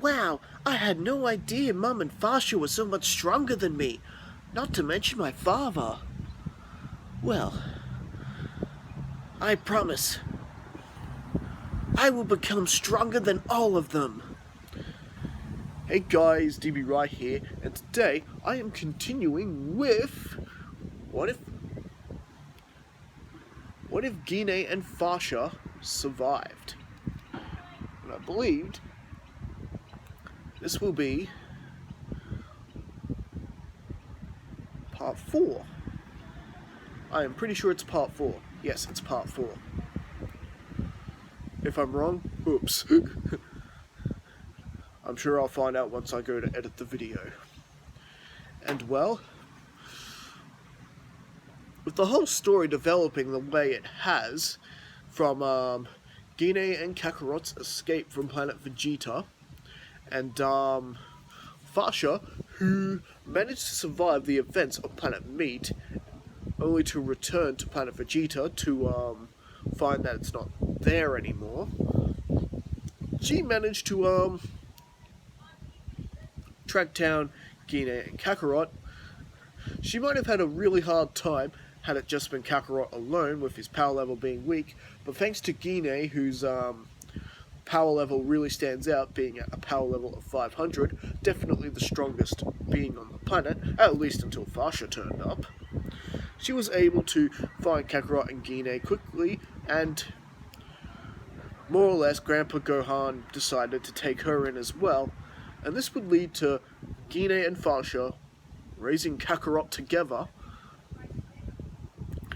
Wow, I had no idea Mum and Fasha were so much stronger than me, not to mention my father. Well, I promise, I will become stronger than all of them. Hey guys, DB right here, and today I am continuing with What if Gine and Fasha survived? And I believed this will be part 4. I am pretty sure it's part 4. Yes, it's part 4. If I'm wrong, oops. I'm sure I'll find out once I go to edit the video. And well, with the whole story developing the way it has, from Gine and Kakarot's escape from Planet Vegeta, and Fasha, who managed to survive the events of Planet Meat, only to return to Planet Vegeta to find that it's not there anymore. She managed to track down Gine and Kakarot. She might have had a really hard time had it just been Kakarot alone, with his power level being weak, but thanks to Gine, whose power level really stands out, being at a power level of 500, definitely the strongest being on the planet, at least until Fasha turned up. She was able to find Kakarot and Gine quickly, and more or less Grandpa Gohan decided to take her in as well, and this would lead to Gine and Fasha raising Kakarot together,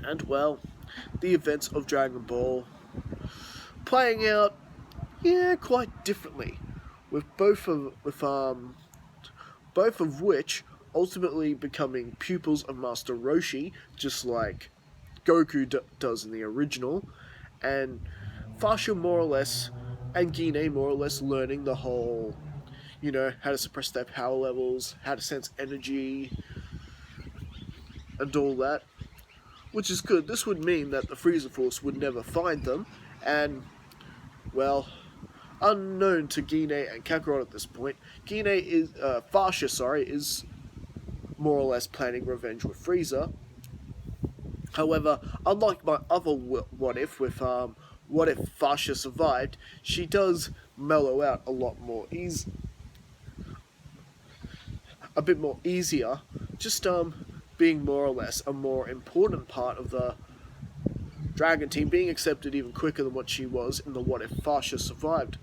and well, the events of Dragon Ball playing out, quite differently, with both of which ultimately becoming pupils of Master Roshi, just like Goku does in the original, and Fasha more or less, and Gine more or less learning the whole, how to suppress their power levels, how to sense energy, and all that, which is good. This would mean that the Frieza Force would never find them, and, well, unknown to Gine and Kakarot at this point, Fasha is more or less planning revenge with Frieza. However, unlike my other what if with what if Fasha survived, she does mellow out a lot more a bit more easier, just being more or less a more important part of the Dragon Team, being accepted even quicker than what she was in the What If Fasha Survived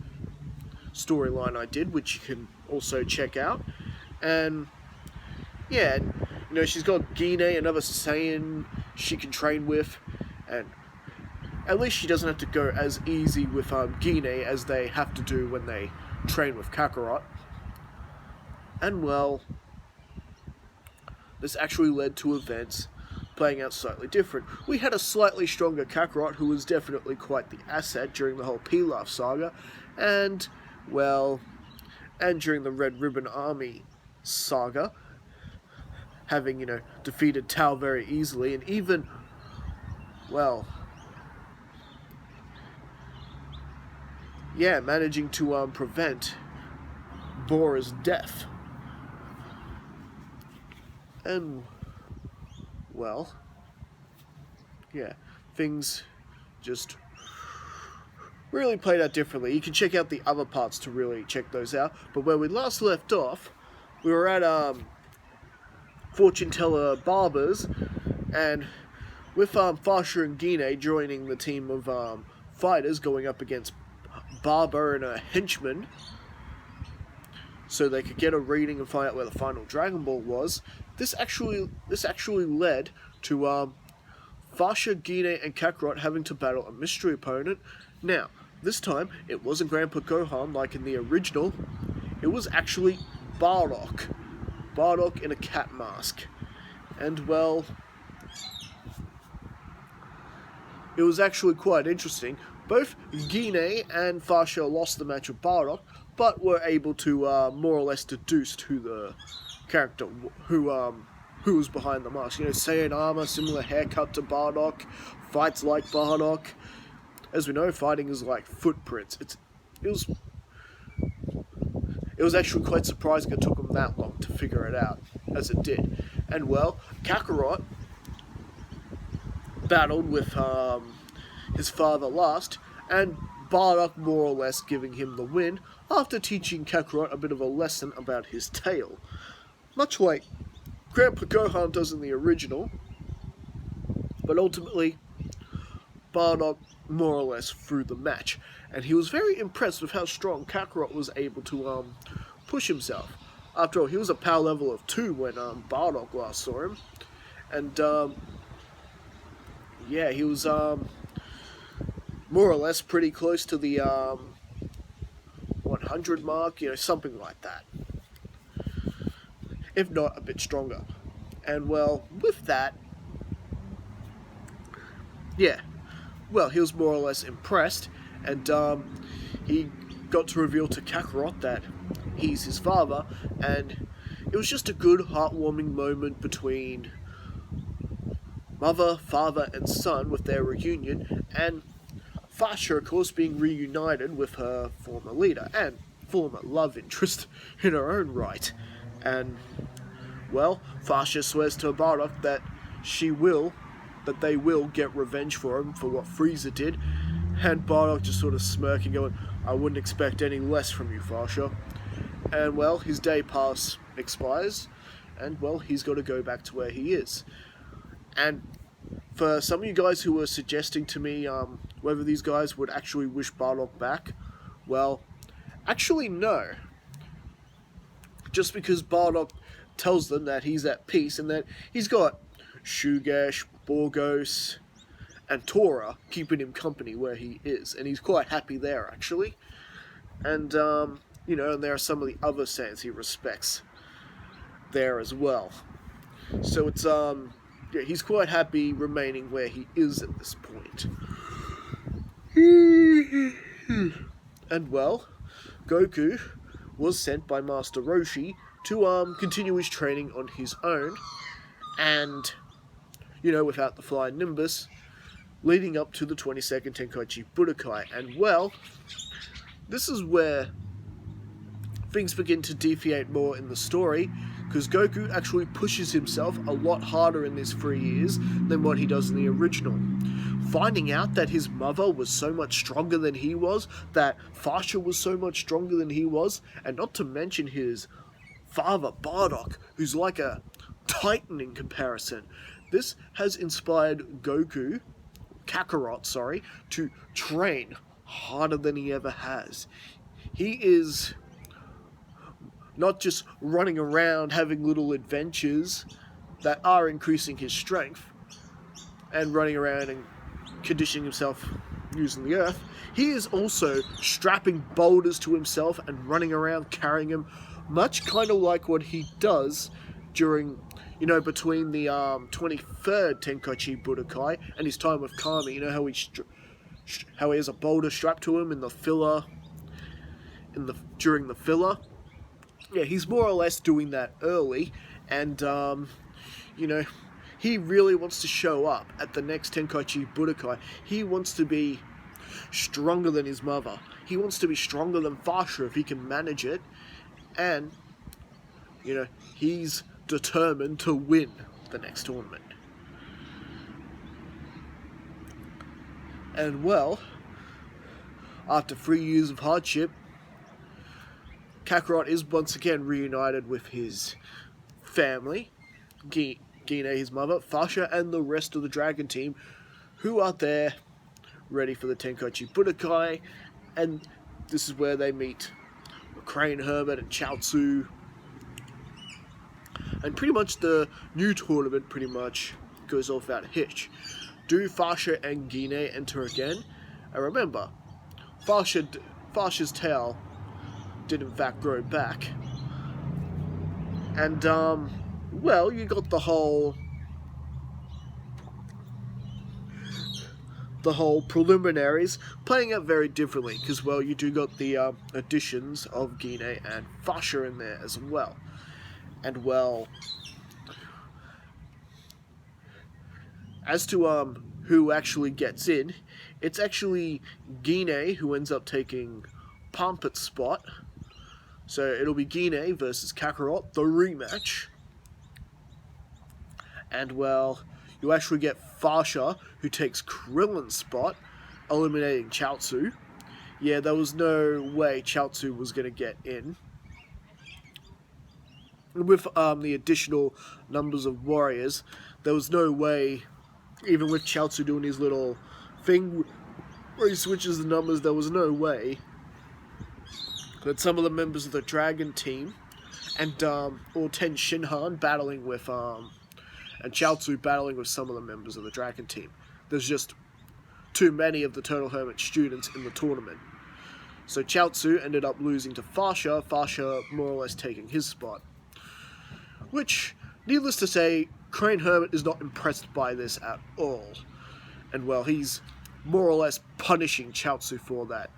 storyline I did, which you can also check out. And yeah, she's got Gine, another Saiyan she can train with, and at least she doesn't have to go as easy with Gine as they have to do when they train with Kakarot. And well, this actually led to events playing out slightly different. We had a slightly stronger Kakarot, who was definitely quite the asset during the whole Pilaf saga, and, well, and during the Red Ribbon Army saga, having, defeated Tao very easily, and even, well, managing to prevent Bora's death. And, well, things just really played out differently. You can check out the other parts to really check those out, but where we last left off, we were at Fortune Teller Barbers, and with Fasha and Gine joining the team of fighters going up against Barber and a henchman, so they could get a reading and find out where the final Dragon Ball was. This actually led to Fasha, Gine, and Kakarot having to battle a mystery opponent. Now, this time, it wasn't Grandpa Gohan like in the original. It was actually Bardock. Bardock in a cat mask. And, well, it was actually quite interesting. Both Gine and Fasha lost the match with Bardock, but were able to more or less deduce who the character who was behind the mask. Saiyan armor, similar haircut to Bardock, fights like Bardock. As we know, fighting is like footprints. it was actually quite surprising it took him that long to figure it out, as it did. And well, Kakarot battled with his father last, and Bardock more or less giving him the win after teaching Kakarot a bit of a lesson about his tail. Much like Grandpa Gohan does in the original, but ultimately Bardock more or less threw the match, and he was very impressed with how strong Kakarot was able to push himself. After all, he was a power level of 2 when Bardock last saw him, and yeah, he was more or less pretty close to the 100 mark, something like that, if not a bit stronger. And well, with that, yeah, well, he was more or less impressed, and he got to reveal to Kakarot that he's his father, and it was just a good, heartwarming moment between mother, father, and son with their reunion, and Fasha, of course, being reunited with her former leader, and former love interest in her own right. And, well, Fasha swears to Bardock that they will get revenge for him for what Frieza did, and Bardock just sort of smirking, going, "I wouldn't expect any less from you, Fasha." And well, his day pass expires, and well, he's got to go back to where he is. And for some of you guys who were suggesting to me whether these guys would actually wish Bardock back, well, actually no. Just because Bardock tells them that he's at peace and that he's got Shugesh, Borgos, and Tora keeping him company where he is, and he's quite happy there, actually. And, and there are some of the other Saiyans he respects there as well. So it's, yeah, he's quite happy remaining where he is at this point. And well, Goku was sent by Master Roshi to continue his training on his own, and, without the flying Nimbus, leading up to the 22nd Tenkaichi Budokai. And well, this is where things begin to deviate more in the story, because Goku actually pushes himself a lot harder in these 3 years than what he does in the original. Finding out that his mother was so much stronger than he was, that Fasha was so much stronger than he was, and not to mention his father, Bardock, who's like a titan in comparison. This has inspired Kakarot, to train harder than he ever has. He is not just running around having little adventures that are increasing his strength and running around and conditioning himself using the earth. He is also strapping boulders to himself and running around carrying them, much kind of like what he does during, between the 23rd Tenkaichi Budokai and his time with Kami. How he has a boulder strapped to him in the filler, during the filler. Yeah, he's more or less doing that early, and, he really wants to show up at the next Tenkaichi Budokai. He wants to be stronger than his mother. He wants to be stronger than Fasha if he can manage it, and, he's determined to win the next tournament. And, well, after 3 years of hardship, Kakarot is once again reunited with his family, Gine, his mother, Fasha, and the rest of the Dragon team, who are there, ready for the Tenkaichi Budokai, and this is where they meet Crane Hermit and Chaozu, and pretty much the new tournament pretty much goes off without a hitch. Do Fasha and Gine enter again? And remember, Fasha's tail did in fact grow back. And, well, you got the whole preliminaries playing out very differently, because, well, you do got the additions of Gine and Fasha in there as well. And, well, as to who actually gets in, it's actually Gine who ends up taking Pampet's spot. So it'll be Gine versus Kakarot, the rematch. And well, you actually get Fasha, who takes Krillin's spot, eliminating Chaozu. Yeah, there was no way Chaozu was going to get in. With the additional numbers of warriors, there was no way, even with Chaozu doing his little thing where he switches the numbers, there was no way that some of the members of the Dragon team and or Ten Shinhan battling with and Chaozu battling with some of the members of the Dragon team. There's just too many of the Turtle Hermit students in the tournament. So Chaozu ended up losing to Fasha, Fasha more or less taking his spot. Which, needless to say, Crane Hermit is not impressed by this at all. And well, he's more or less punishing Chaozu for that.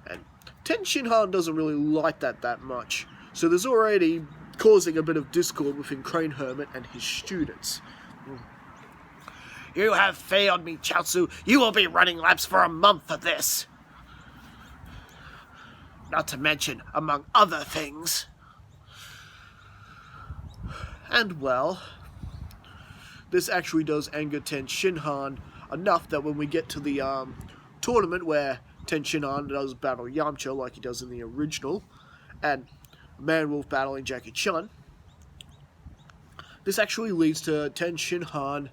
And Ten Shinhan doesn't really like that much. So there's already causing a bit of discord within Crane Hermit and his students. You have failed me, Chaozu. You will be running laps for a month of this. Not to mention, among other things. And well, this actually does anger Ten Shinhan enough that when we get to the tournament where Ten Shinhan does battle Yamcha like he does in the original, and Manwolf battling Jackie Chun, this actually leads to Ten Shinhan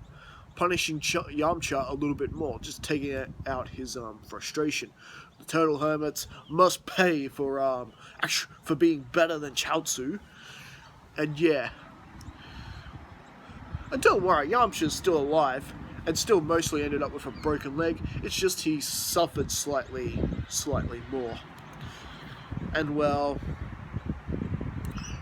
punishing Yamcha a little bit more, just taking out his frustration. The Turtle Hermits must pay for being better than Chaozu, and yeah. And don't worry, Yamcha's still alive, and still mostly ended up with a broken leg. It's just he suffered slightly more. And well,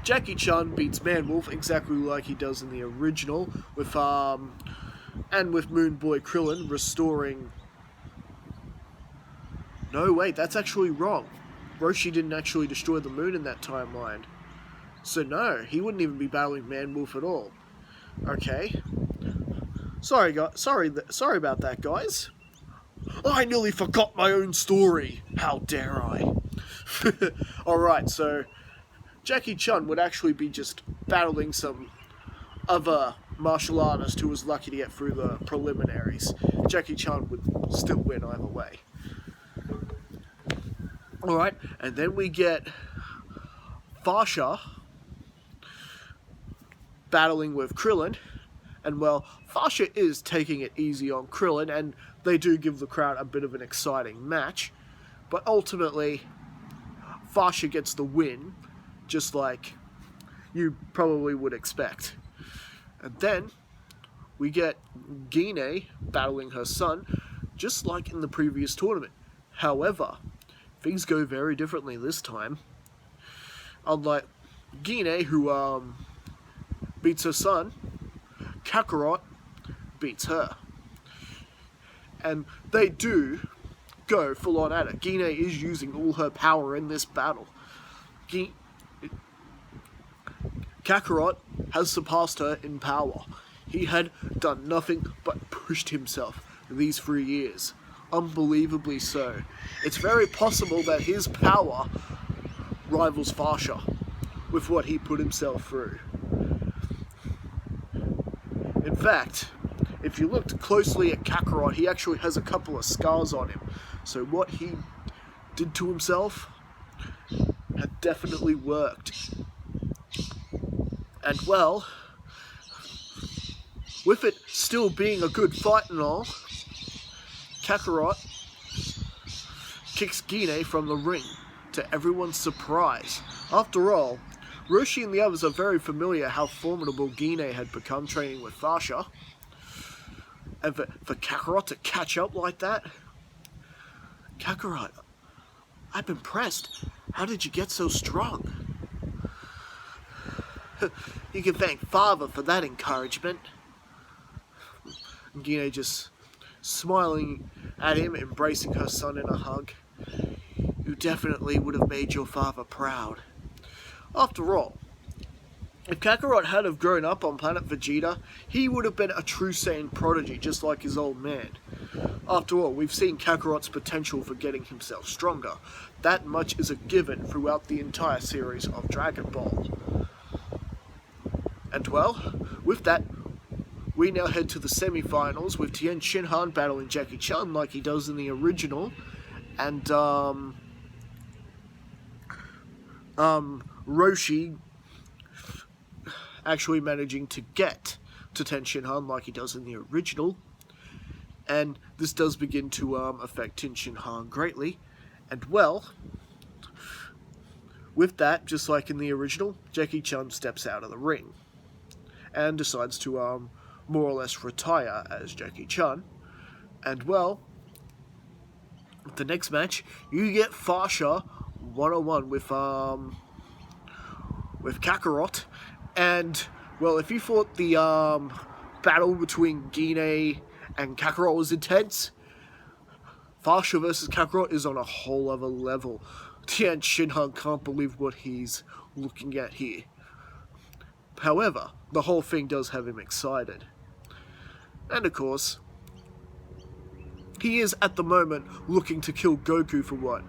Jackie Chun beats Manwolf exactly like he does in the original, with and with Moon Boy Krillin restoring. No, wait, that's actually wrong. Roshi didn't actually destroy the moon in that timeline. So no, he wouldn't even be battling Manwolf at all. Okay. Sorry about that, guys. I nearly forgot my own story. How dare I? Alright, so Jackie Chun would actually be just battling some other martial artist who was lucky to get through the preliminaries. Jackie Chun would still win either way. Alright, and then we get Fasha battling with Krillin, and well, Fasha is taking it easy on Krillin, and they do give the crowd a bit of an exciting match, but ultimately, Fasha gets the win, just like you probably would expect. And then, we get Gine battling her son, just like in the previous tournament. However, things go very differently this time. Unlike Gine, who beats her son, Kakarot beats her. And they do go full on at it. Gine is using all her power in this battle. Kakarot has surpassed her in power. He had done nothing but pushed himself these 3 years. Unbelievably so. It's very possible that his power rivals Fasha with what he put himself through. In fact, if you looked closely at Kakarot, he actually has a couple of scars on him. So what he did to himself had definitely worked. And well, with it still being a good fight and all, Kakarot kicks Gine from the ring, to everyone's surprise. After all, Roshi and the others are very familiar how formidable Gine had become training with Fasha. And for Kakarot to catch up like that? Kakarot, I'm impressed. How did you get so strong? You can thank Father for that encouragement. Gine just smiling at him, embracing her son in a hug. You definitely would have made your father proud. After all, if Kakarot had have grown up on Planet Vegeta, he would have been a true Saiyan prodigy, just like his old man. After all, we've seen Kakarot's potential for getting himself stronger. That much is a given throughout the entire series of Dragon Ball. And well, with that, we now head to the semi-finals with Tien Shinhan battling Jackie Chan like he does in the original, and Roshi actually managing to get to Tien Shinhan like he does in the original, and this does begin to affect Tien Shinhan greatly. And well, with that, just like in the original, Jackie Chan steps out of the ring and decides to more or less retire as Jackie Chan. And well, the next match, you get Fasha 101 with Kakarot. And well, if you thought the battle between Gine and Kakarot was intense, Fasha versus Kakarot is on a whole other level. Tien Shinhan can't believe what he's looking at here. However, the whole thing does have him excited. And of course, he is at the moment looking to kill Goku for what?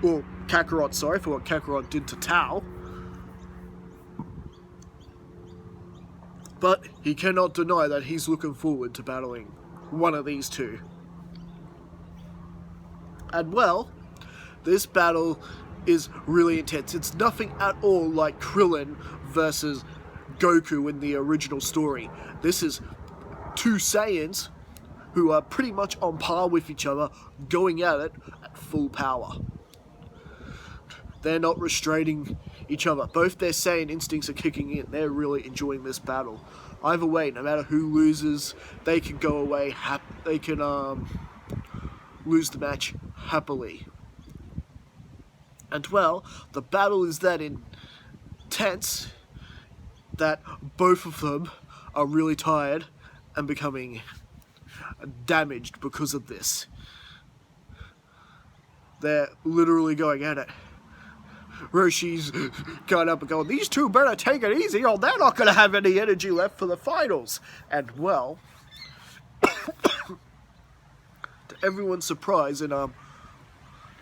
Or Kakarot, sorry, for what Kakarot did to Tao. But he cannot deny that he's looking forward to battling one of these two. And well, this battle is really intense. It's nothing at all like Krillin versus Goku in the original story. This is two Saiyans who are pretty much on par with each other, going at it at full power. They're not restraining each other. Both their Saiyan instincts are kicking in. They're really enjoying this battle. Either way, no matter who loses, they can go away. They can lose the match happily. And well, the battle is that intense that both of them are really tired and becoming damaged because of this. They're literally going at it. Roshi's going up and going, these two better take it easy or they're not going to have any energy left for the finals. And well, to everyone's surprise, and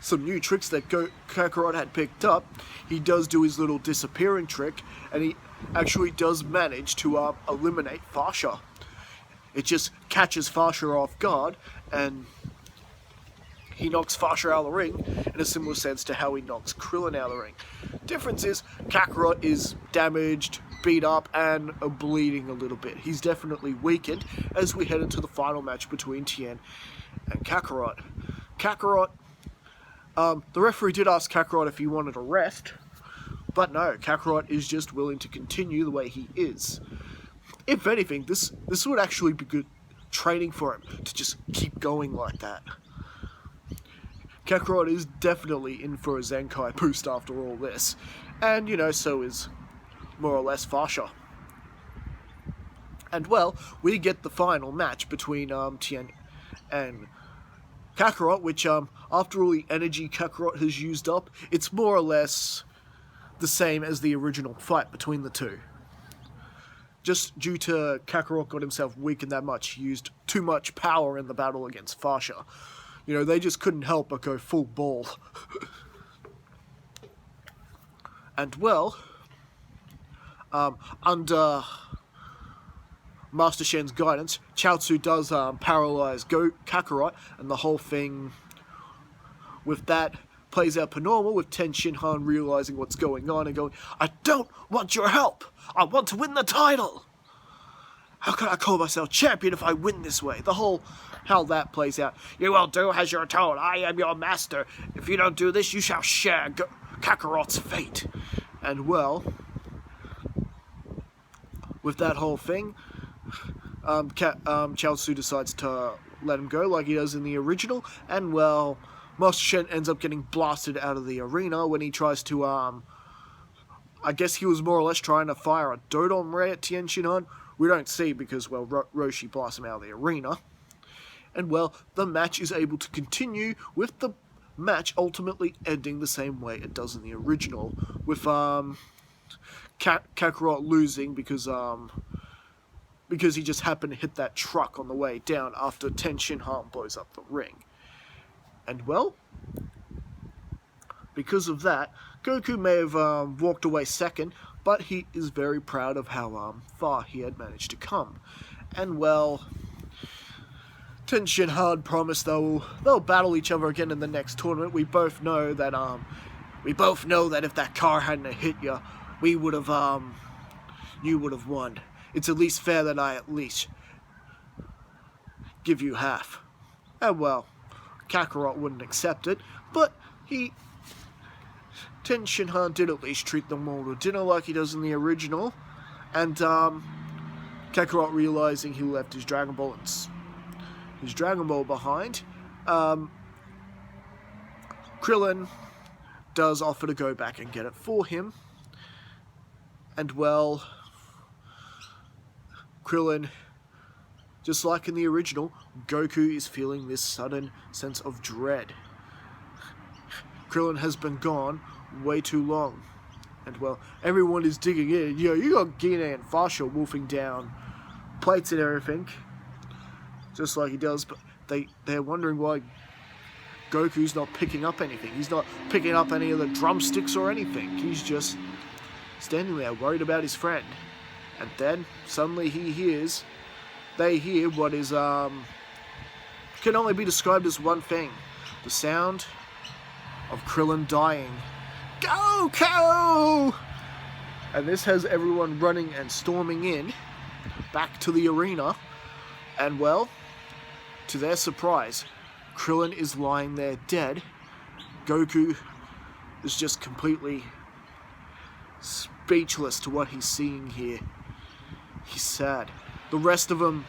some new tricks that Kakarot had picked up, he does do his little disappearing trick, and he actually does manage to eliminate Fasha. It just catches Fasha off guard, and he knocks Fasha out of the ring in a similar sense to how he knocks Krillin out of the ring. Difference is, Kakarot is damaged, beat up, and bleeding a little bit. He's definitely weakened as we head into the final match between Tien and Kakarot. The referee did ask Kakarot if he wanted a rest, but no, Kakarot is just willing to continue the way he is. If anything, this would actually be good training for him, to just keep going like that. Kakarot is definitely in for a Zenkai boost after all this. And, you know, so is more or less Fasha. And, well, we get the final match between Tien and Kakarot, which, after all the energy Kakarot has used up, it's more or less the same as the original fight between the two. Just due to Kakarot got himself weakened that much, he used too much power in the battle against Fasha. You know, they just couldn't help but go full ball. And, well, under Master Shen's guidance, Chaozu does paralyze Kakarot, and the whole thing with that plays out per normal, with Tien Shinhan realizing what's going on and going, I don't want your help! I want to win the title! How can I call myself champion if I win this way? The whole how that plays out. You will do as you're told. I am your master. If you don't do this, you shall share Kakarot's fate. And, well, with that whole thing, Chaozu decides to let him go like he does in the original, and, well, Master Shen ends up getting blasted out of the arena when he tries to, I guess he was more or less trying to fire a Dodon Ray at Tien Shinhan. We don't see because, well, Roshi blasts him out of the arena. And, well, the match is able to continue, with the match ultimately ending the same way it does in the original, with Kakarot losing because because he just happened to hit that truck on the way down after Ten Shin Han blows up the ring. And well, because of that, Goku may have walked away second, but he is very proud of how far he had managed to come. And well, Ten Shin Han promised they'll battle each other again in the next tournament. We both know that if that car hadn't hit you, you would have won. It's at least fair that I at least give you half. And well, Kakarot wouldn't accept it, but Ten Shin Han did at least treat them all to dinner like he does in the original. And Kakarot, realizing he left his Dragon Ball behind, Krillin does offer to go back and get it for him. And well, Krillin, just like in the original, Goku is feeling this sudden sense of dread. Krillin has been gone way too long. And well, everyone is digging in. You got Gine and Fasha wolfing down plates and everything, just like he does, but they're wondering why Goku's not picking up anything. He's not picking up any of the drumsticks or anything. He's just standing there worried about his friend. And then suddenly they hear what is can only be described as one thing: the sound of Krillin dying. Goku! And this has everyone running and storming in back to the arena. And well, to their surprise, Krillin is lying there dead. Goku is just completely speechless to what he's seeing here. He's sad. The rest of them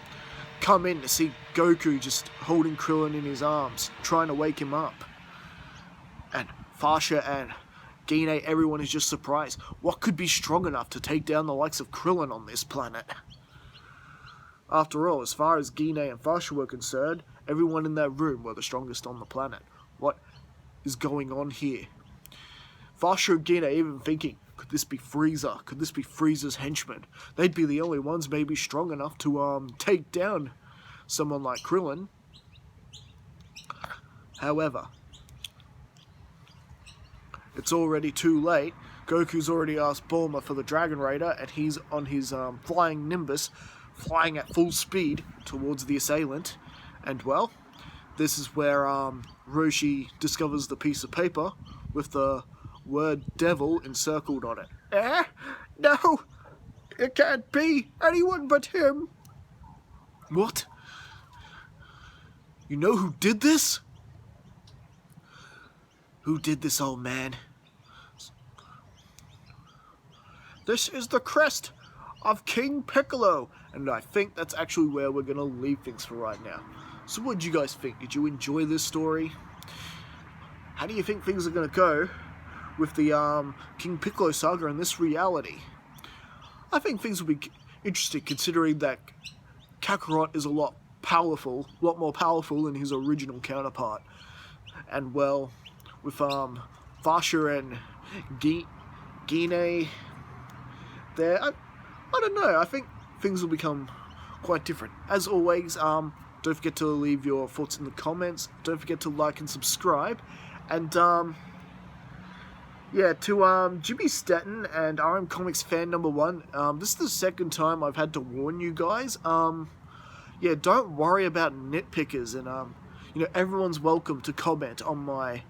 come in to see Goku just holding Krillin in his arms, trying to wake him up. And Fasha and Gine, everyone is just surprised. What could be strong enough to take down the likes of Krillin on this planet? After all, as far as Gine and Fasha were concerned, everyone in that room were the strongest on the planet. What is going on here? Fasha and Gine even thinking, could this be Frieza? Could this be Frieza's henchmen? They'd be the only ones maybe strong enough to take down someone like Krillin. However, it's already too late. Goku's already asked Bulma for the Dragon Raider, and he's on his flying Nimbus, flying at full speed towards the assailant. And well, this is where Roshi discovers the piece of paper with the word devil encircled on it. No, it can't be anyone but him. What? You know who did this? Who did this, old man? This is the crest of King Piccolo, and I think that's actually where we're going to leave things for right now. So what did you guys think? Did you enjoy this story? How do you think things are going to go with the King Piccolo saga in this reality? I think things will be interesting, considering that Kakarot is a lot more powerful than his original counterpart. And well, with Fasha and Gine there, I don't know, I think things will become quite different. As always, don't forget to leave your thoughts in the comments, don't forget to like and subscribe, and yeah, to Jimmy Stetton and RM Comics fan number 1, this is the second time I've had to warn you guys. Yeah, don't worry about nitpickers, and you know, everyone's welcome to comment on my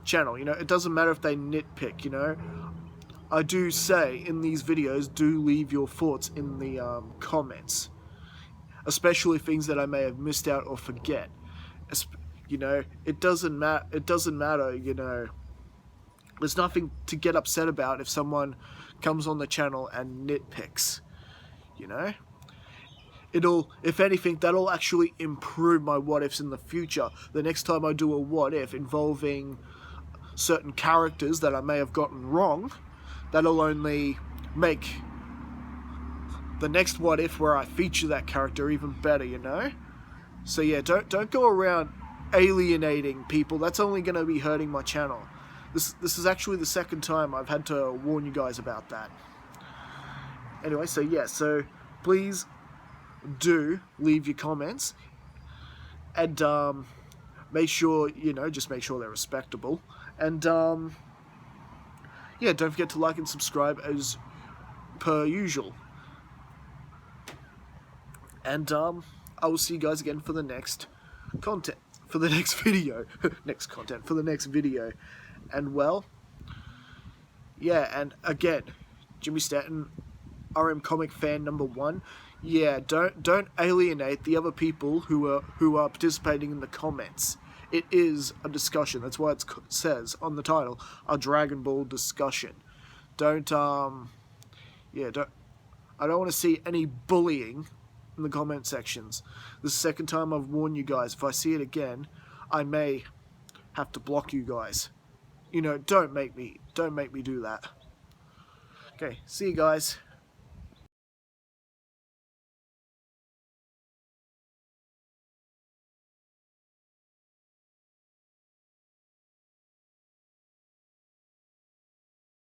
channel. You know, it doesn't matter if they nitpick, you know. I do say in these videos, do leave your thoughts in the comments, especially things that I may have missed out or forget. You know, it doesn't matter, you know. There's nothing to get upset about if someone comes on the channel and nitpicks, you know. If anything, that'll actually improve my what-ifs in the future. The next time I do a what-if involving certain characters that I may have gotten wrong, that'll only make the next what-if where I feature that character even better, you know? So yeah, don't go around alienating people. That's only going to be hurting my channel. This is actually the second time I've had to warn you guys about that. Anyway, so yeah, so please do leave your comments, and make sure, just make sure they're respectable. And yeah, don't forget to like and subscribe as per usual. And I will see you guys again for the next content, for the next video. For the next video. And well, yeah, and again, Jimmy Stanton, RM comic fan #1. Yeah, don't alienate the other people who are participating in the comments. It is a discussion. That's why it says on the title, a Dragon Ball discussion. Don't I don't want to see any bullying in the comment sections. This is the second time I've warned you guys. If I see it again, I may have to block you guys. Don't make me do that. Okay, see you guys.